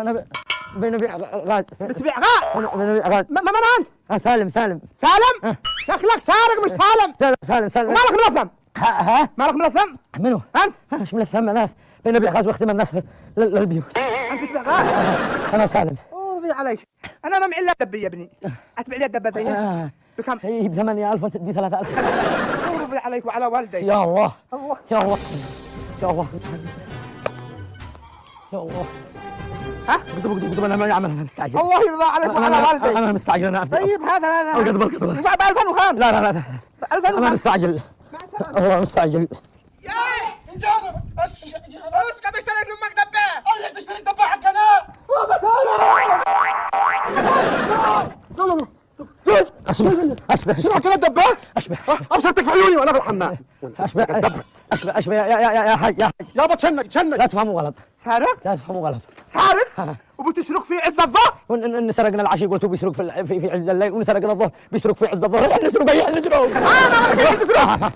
انا بنبيع غاز. بتبيع غاز؟ بنبيع غاز. من انت؟ سالم. سالم؟ شكلك سارق مش سالم. لا سالم. ومالك ملثم؟ ها مالك ملثم؟ منو؟ انت؟ مش ملثم. انا بنبيع غاز واخدم الناس للبيوت. انت بتبيع غاز؟ انا سالم. رضي عليك. انا ما معي الا دبه يا ابني. اتبيع لي الدبه ذي بكم؟ هي ب 8000 وانت تدي 3000. رضي عليك وعلى والديك. يا الله الله يا الله يا الله يا الله. ها؟ قدم انا ما اعمل. انا مستعجل. الله يرضى عليك وعلى والديك. انا مستعجل. انا طيب هذا القدم ب 2005. لا 2005. انا مستعجل. الله مستعجل. يا انجاز اسكت اشتريت لامك دبه. الله تشتري الدبه حقنا. اشبه شنو كذا الدبه؟ اشبه ابصرتك في عيوني وانا في الحمام. اشبه يا حاج يابا تشنك لا تفهموا غلط. سارق؟ لا تفهموا غلط. سارق؟ وبتسرق في عز الظهر؟ وان سرقنا العشي قلتوا بيسرق في عز الليل، وان سرقنا الظهر بيسرق في عز الظهر. احنا نسرق. ما بدك تسرق.